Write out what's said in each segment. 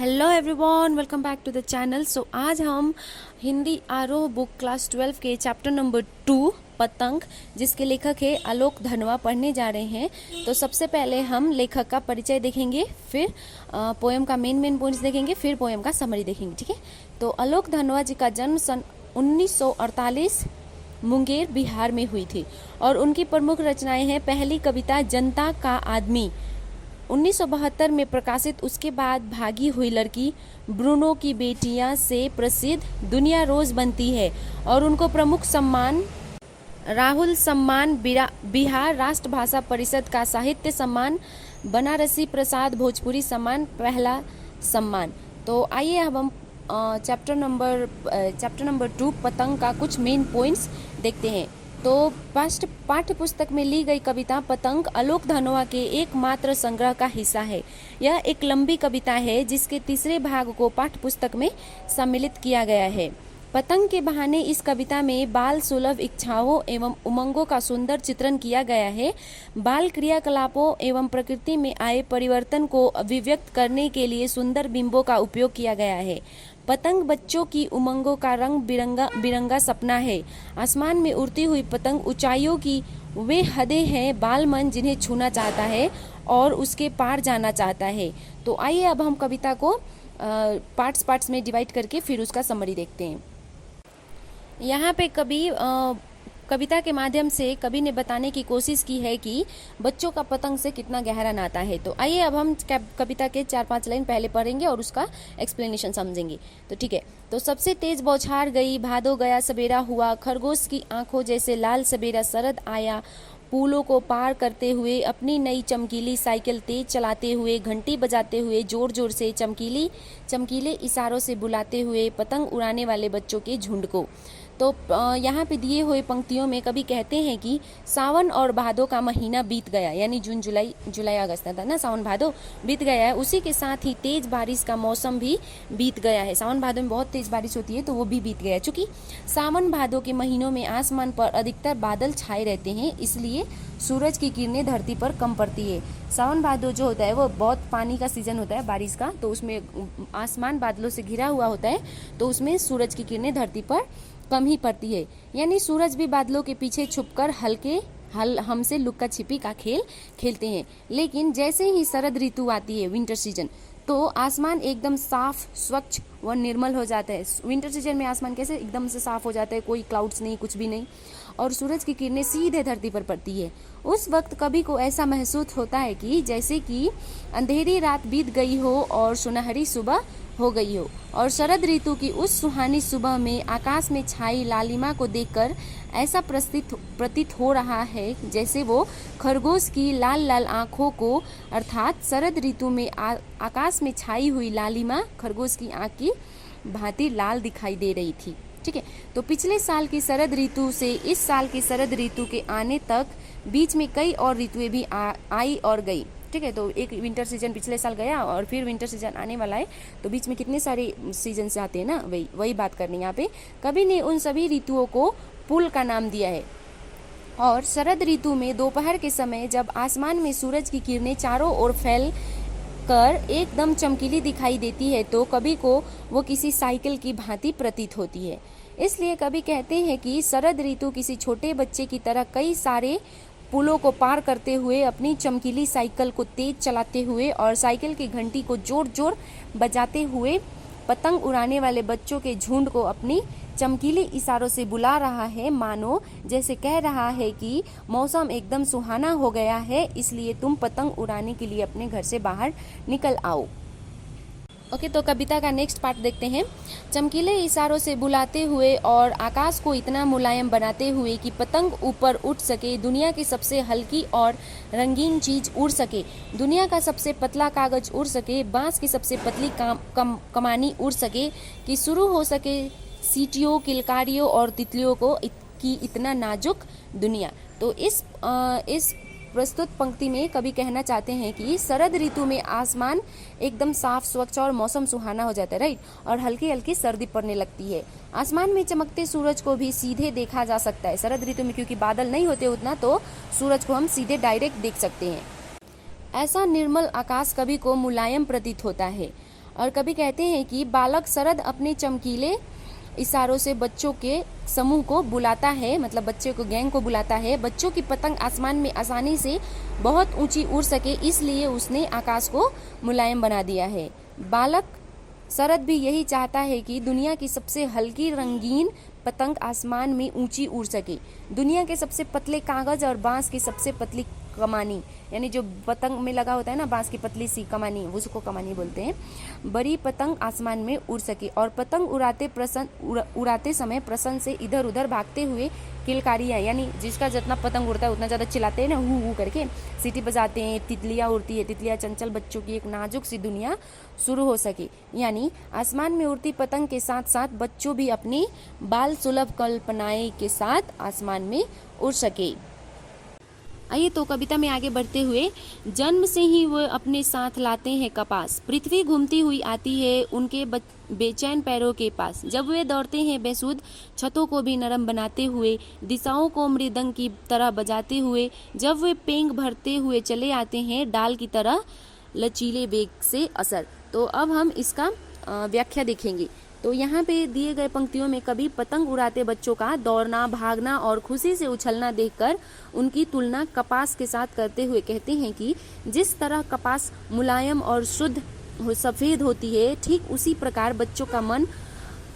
Hello everyone, welcome back to the channel. So आज हम हिंदी आरोह बुक क्लास 12 के चैप्टर नंबर 2 पतंग, जिसके लेखक है आलोक धनवा, पढ़ने जा रहे हैं। तो सबसे पहले हम लेखक का परिचय देखेंगे, फिर पोएम का मेन पॉइंट्स देखेंगे, फिर पोएम का समरी देखेंगे। ठीक है। तो आलोक धनवा जी का जन्म सन 1948 मुंगेर बिहार में हुई थी और उनकी प्रमुख रचनाएं हैं पहली कविता जनता का आदमी 1972 में प्रकाशित, उसके बाद भागी हुई लड़की, ब्रूनो की बेटियां से प्रसिद्ध दुनिया रोज बनती है और उनको प्रमुख सम्मान राहुल सम्मान, बिहार राष्ट्र भाषा परिषद का साहित्य सम्मान, बनारसी प्रसाद भोजपुरी सम्मान, पहला सम्मान। तो आइए अब हम चैप्टर नंबर 2 पतंग का कुछ मेन पॉइंट्स देखते हैं। तो पाठ्य पुस्तक में ली गई कविता पतंग आलोक धनवा के एकमात्र संग्रह का हिस्सा है। यह एक लंबी कविता है जिसके तीसरे भाग को पाठ्य पुस्तक में सम्मिलित किया गया है। पतंग के बहाने इस कविता में बाल सुलभ इच्छाओं एवं उमंगों का सुंदर चित्रण किया गया है। बाल क्रियाकलापों एवं प्रकृति में आए परिवर्तन को अभिव्यक्त करने के लिए सुंदर बिंबों का उपयोग किया गया है। पतंग बच्चों की उमंगों का रंग बिरंगा सपना है। आसमान में उड़ती हुई पतंग ऊंचाइयों की वे हदें हैं बाल मन जिन्हें छूना चाहता है और उसके पार जाना चाहता है। तो आइए अब हम कविता को पार्ट्स में डिवाइड करके फिर उसका समरी देखते हैं। यहाँ पे कविता के माध्यम से कवि ने बताने की कोशिश की है कि बच्चों का पतंग से कितना गहरा नाता है। तो आइए अब हम कविता के 4-5 लाइन पहले पढ़ेंगे और उसका एक्सप्लेनेशन समझेंगे। तो ठीक है। तो सबसे तेज बौछार गई, भादो गया सवेरा हुआ, खरगोश की आंखों जैसे लाल सवेरा शरद आया, पुलों को पार करते हुए अपनी नई चमकीली साइकिल तेज चलाते हुए, घंटी बजाते हुए, जोर जोर से चमकीले इशारों से बुलाते हुए पतंग उड़ाने वाले बच्चों के झुंड को। तो यहाँ पे दिए हुए पंक्तियों में कवि कहते हैं कि सावन और भादो का महीना बीत गया, यानी जून जुलाई अगस्त था ना, सावन भादो बीत गया है। उसी के साथ ही तेज बारिश का मौसम भी बीत गया है। सावन भादो में बहुत तेज बारिश होती है तो वो भी बीत गया है। चूंकि सावन भादो के महीनों में आसमान पर अधिकतर बादल छाए रहते हैं, इसलिए सूरज की किरणें धरती पर कम पड़ती है। सावन भादो जो होता है वो बहुत पानी का सीजन होता है, बारिश का, तो उसमें आसमान बादलों से घिरा हुआ होता है, तो उसमें सूरज की किरणें धरती पर कम ही पड़ती है। यानी सूरज भी बादलों के पीछे छुपकर हमसे लुक्का छिपी का खेल खेलते हैं। लेकिन जैसे ही शरद ऋतु आती है, विंटर सीजन, तो आसमान एकदम साफ, स्वच्छ व निर्मल हो जाता है। विंटर सीजन में आसमान कैसे एकदम से साफ हो जाता है, कोई क्लाउड्स नहीं, कुछ भी नहीं, और सूरज की किरणें सीधे धरती पर पड़ती है। उस वक्त कवि को ऐसा महसूस होता है कि जैसे कि अंधेरी रात बीत गई हो और सुनहरी सुबह हो गई हो। और शरद ऋतु की उस सुहानी सुबह में आकाश में छाई लालिमा को देखकर ऐसा प्रतीत हो रहा है जैसे वो खरगोश की लाल लाल आँखों को, अर्थात शरद ऋतु में आकाश में छाई हुई लालिमा खरगोश की आँख की भांति लाल दिखाई दे रही थी। ठीक है। तो पिछले साल की शरद ऋतु से इस साल की शरद ऋतु के आने तक बीच में कई और ऋतुएं भी आई और गई। ठीक है। तो एक विंटर सीजन पिछले साल गया और फिर विंटर सीजन आने वाला है, तो बीच में कितने सारे सीजन से आते हैं ना, वही बात करनी है यहाँ पे। कवि ने उन सभी ऋतुओं को पुल का नाम दिया है। और शरद ऋतु में दोपहर के समय जब आसमान में सूरज की किरणें चारों ओर फैल कर एकदम चमकीली दिखाई देती है तो कवि को वो किसी साइकिल की भांति प्रतीत होती है। इसलिए कवि कहते हैं कि शरद ऋतु किसी छोटे बच्चे की तरह कई सारे पुलों को पार करते हुए, अपनी चमकीली साइकिल को तेज चलाते हुए और साइकिल की घंटी को जोर जोर बजाते हुए पतंग उड़ाने वाले बच्चों के झुंड को अपनी चमकीले इशारों से बुला रहा है, मानो जैसे कह रहा है कि मौसम एकदम सुहाना हो गया है, इसलिए तुम पतंग उड़ाने के लिए अपने घर से बाहर निकल आओ। ओके। तो कविता का नेक्स्ट पार्ट देखते हैं। चमकीले इशारों से बुलाते हुए और आकाश को इतना मुलायम बनाते हुए कि पतंग ऊपर उठ सके, दुनिया की सबसे हल्की और रंगीन चीज उड़ सके, दुनिया का सबसे पतला कागज उड़ सके, बांस की सबसे पतली कमानी उड़ सके, कि शुरू हो सके सीटियों, किलकारियों और तितलियों की इतना नाजुक दुनिया। तो इस प्रस्तुत पंक्ति में कवि कहना चाहते हैं कि शरद ऋतु में आसमान एकदम साफ, स्वच्छ और मौसम सुहाना हो जाता है, राइट, और हल्की हल्की सर्दी पड़ने लगती है। आसमान में चमकते सूरज को भी सीधे देखा जा सकता है। शरद ऋतु में क्योंकि बादल नहीं होते उतना, तो सूरज को हम सीधे डायरेक्ट देख सकते हैं। ऐसा निर्मल आकाश कवि को मुलायम प्रतीत होता है और कभी कहते हैं कि बालक शरद अपने चमकीले इशारों से बच्चों के समूह को बुलाता है, मतलब बच्चों को गैंग को बुलाता है। बच्चों की पतंग आसमान में आसानी से बहुत ऊंची उड़ सके इसलिए उसने आकाश को मुलायम बना दिया है। बालक शरद भी यही चाहता है कि दुनिया की सबसे हल्की रंगीन पतंग आसमान में ऊंची उड़ सके। दुनिया के सबसे पतले कागज और बांस की सबसे पतली कमानी, यानी जो पतंग में लगा होता है ना बांस की पतली सी कमानी, उसको कमानी बोलते हैं, बड़ी पतंग आसमान में उड़ सके। और पतंग उड़ाते समय प्रसन्न से इधर उधर भागते हुए किलकारियाँ, यानी जिसका जितना पतंग उड़ता है उतना ज़्यादा चिल्लाते हैं ना, हू करके सीटी बजाते हैं। तितलियाँ उड़ती है, तितलियाँ चंचल बच्चों की एक नाजुक सी दुनिया शुरू हो सके, यानी आसमान में उड़ती पतंग के साथ साथ बच्चों भी अपनी बाल सुलभ कल्पनाएं के साथ आसमान में उड़ सके। आइए तो कविता में आगे बढ़ते हुए, जन्म से ही वो अपने साथ लाते हैं कपास, पृथ्वी घूमती हुई आती है उनके बेचैन पैरों के पास। जब वे दौड़ते हैं बेसुध छतों को भी नरम बनाते हुए, दिशाओं को मृदंग की तरह बजाते हुए, जब वे पेंग भरते हुए चले आते हैं डाल की तरह लचीले वेग से असर। तो अब हम इसका व्याख्या देखेंगे। तो यहाँ पे दिए गए पंक्तियों में कभी पतंग उड़ाते बच्चों का दौड़ना, भागना और खुशी से उछलना देखकर उनकी तुलना कपास के साथ करते हुए कहते हैं कि जिस तरह कपास मुलायम और शुद्ध सफ़ेद होती है, ठीक उसी प्रकार बच्चों का मन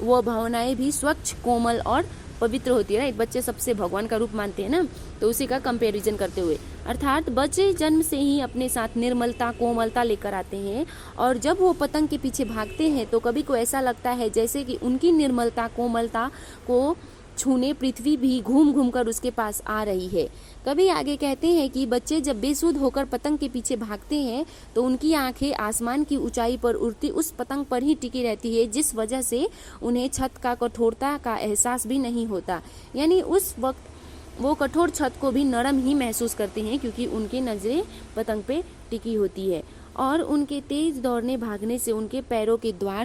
व भावनाएं भी स्वच्छ, कोमल और पवित्र होती है। राइट, बच्चे सबसे भगवान का रूप मानते हैं ना, तो उसी का कंपैरिजन करते हुए, अर्थात बच्चे जन्म से ही अपने साथ निर्मलता, कोमलता लेकर आते हैं और जब वो पतंग के पीछे भागते हैं तो कभी को ऐसा लगता है जैसे कि उनकी निर्मलता, कोमलता को छूने पृथ्वी भी घूम घूम कर उसके पास आ रही है। कभी आगे कहते हैं कि बच्चे जब बेसुध होकर पतंग के पीछे भागते हैं तो उनकी आंखें आसमान की ऊंचाई पर उड़ती उस पतंग पर ही टिकी रहती है, जिस वजह से उन्हें छत का कठोरता का एहसास भी नहीं होता। यानी उस वक्त वो कठोर छत को भी नरम ही महसूस करते हैं क्योंकि उनकी नजरें पतंग पे टिकी होती है। और उनके तेज दौड़ने भागने से उनके पैरों के द्वारा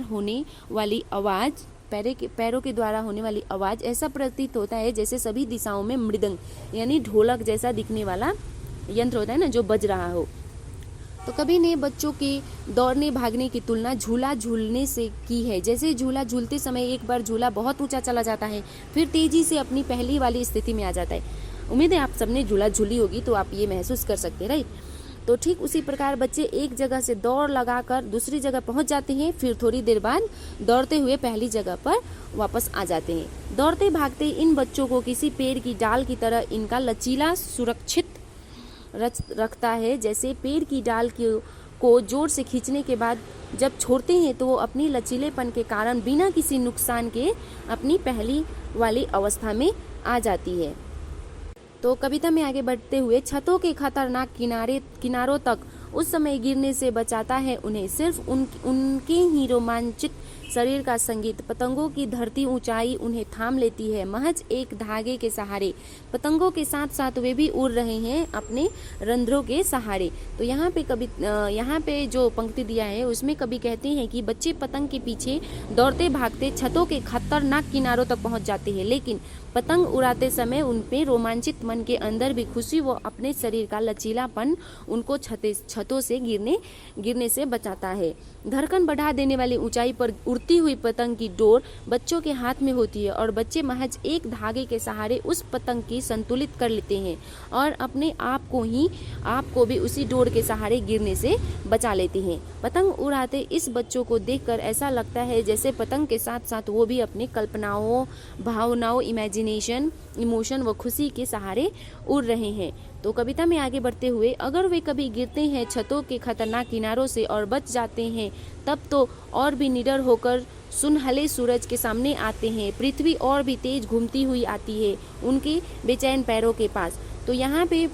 होने वाली आवाज ऐसा प्रतीत होता है जैसे सभी दिशाओं में मृदंग, यानी ढोलक जैसा दिखने वाला यंत्र होता है ना, जो बज रहा हो। तो कभी ने बच्चों के दौड़ने भागने की तुलना झूला झूलने से की है। जैसे झूला झूलते समय एक बार झूला बहुत ऊंचा चला जाता है, फिर तेजी से अपनी पहली वाली स्थिति में आ जाता है। उम्मीद है आप सबने झूला झूली होगी तो आप ये महसूस कर सकते हैं, राइट। तो ठीक उसी प्रकार बच्चे एक जगह से दौड़ लगाकर दूसरी जगह पहुंच जाते हैं, फिर थोड़ी देर बाद दौड़ते हुए पहली जगह पर वापस आ जाते हैं। दौड़ते भागते इन बच्चों को किसी पेड़ की डाल की तरह इनका लचीला सुरक्षित रखता है। जैसे पेड़ की डाल को जोर से खींचने के बाद जब छोड़ते हैं तो वो अपनी लचीलेपन के कारण बिना किसी नुकसान के अपनी पहली वाली अवस्था में आ जाती है। तो कविता में आगे बढ़ते हुए, छतों के खतरनाक किनारों तक उस समय गिरने से बचाता है उन्हें सिर्फ उनके ही रोमांचित शरीर का संगीत। पतंगों की धरती ऊंचाई उन्हें थाम लेती है महज एक धागे के सहारे। पतंगों के साथ साथ वे भी उड़ रहे हैं अपने रंध्रों के सहारे। तो यहाँ पे जो पंक्ति दिया है उसमें कवि कहते हैं कि बच्चे पतंग के पीछे दौड़ते भागते छतों के खतरनाक किनारों तक पहुंच जाते हैं, लेकिन पतंग उड़ाते समय उनपे रोमांचित मन के अंदर भी खुशी व अपने शरीर का लचीलापन उनको छतों से गिरने से बचाता है। धड़कन बढ़ा देने वाली ऊंचाई पर उड़ती हुई पतंग की डोर बच्चों के हाथ में होती है और बच्चे महज एक धागे के सहारे उस पतंग की संतुलित कर लेते हैं और अपने आप को भी उसी डोर के सहारे गिरने से बचा लेते हैं। पतंग उड़ाते इस बच्चों को देखकर ऐसा लगता है जैसे पतंग के साथ साथ वो भी अपनी कल्पनाओं, भावनाओं, इमोशन व खुशी के सहारे उड़ रहे हैं। तो कविता में आगे बढ़ते हुए, अगर वे कभी गिरते हैं छतों के खतरनाक किनारों से और बच जाते हैं तब तो और भी निडर होकर सुनहले सूरज के सामने आते हैं। पृथ्वी और भी तेज घूमती हुई आती है उनके बेचैन पैरों के पास। तो यहाँ पे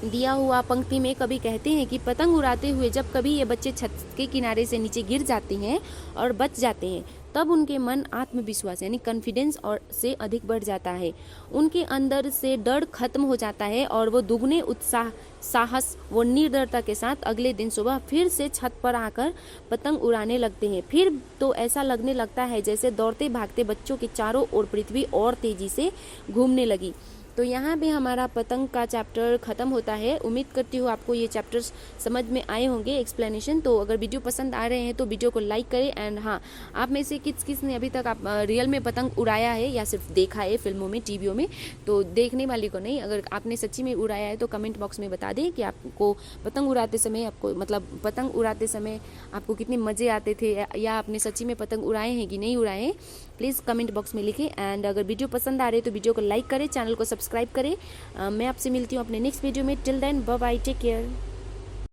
दिया हुआ पंक्ति में कवि कहते हैं कि पतंग उड़ाते हुए जब कभी ये बच्चे छत के किनारे से नीचे गिर जाते हैं और बच जाते हैं तब उनके मन आत्मविश्वास यानी कॉन्फिडेंस और से अधिक बढ़ जाता है। उनके अंदर से डर खत्म हो जाता है और वो दुगने उत्साह, साहस व निर्दयता के साथ अगले दिन सुबह फिर से छत पर आकर पतंग उड़ाने लगते हैं। फिर तो ऐसा लगने लगता है जैसे दौड़ते भागते बच्चों के चारों ओर पृथ्वी और तेजी से घूमने लगी। तो यहाँ भी हमारा पतंग का चैप्टर ख़त्म होता है। उम्मीद करती हूँ आपको ये चैप्टर्स समझ में आए होंगे एक्सप्लेनेशन। तो अगर वीडियो पसंद आ रहे हैं तो वीडियो को लाइक करें। एंड हाँ, आप में से किसने अभी तक आप रियल में पतंग उड़ाया है या सिर्फ देखा है फिल्मों में, टीवियों में, तो देखने वाले को नहीं, अगर आपने सच्ची में उड़ाया है तो कमेंट बॉक्स में बता दें कि आपको पतंग उड़ाते समय, आपको मतलब पतंग उड़ाते समय आपको कितने मज़े आते थे, या आपने सच्ची में पतंग उड़ाए हैं कि नहीं उड़ाए हैं, प्लीज़ कमेंट बॉक्स में लिखें। एंड अगर वीडियो पसंद आ रहे तो वीडियो को लाइक करें, चैनल को सब्सक्राइब करें। मैं आपसे मिलती हूँ अपने नेक्स्ट वीडियो में। Till then bye bye, take care.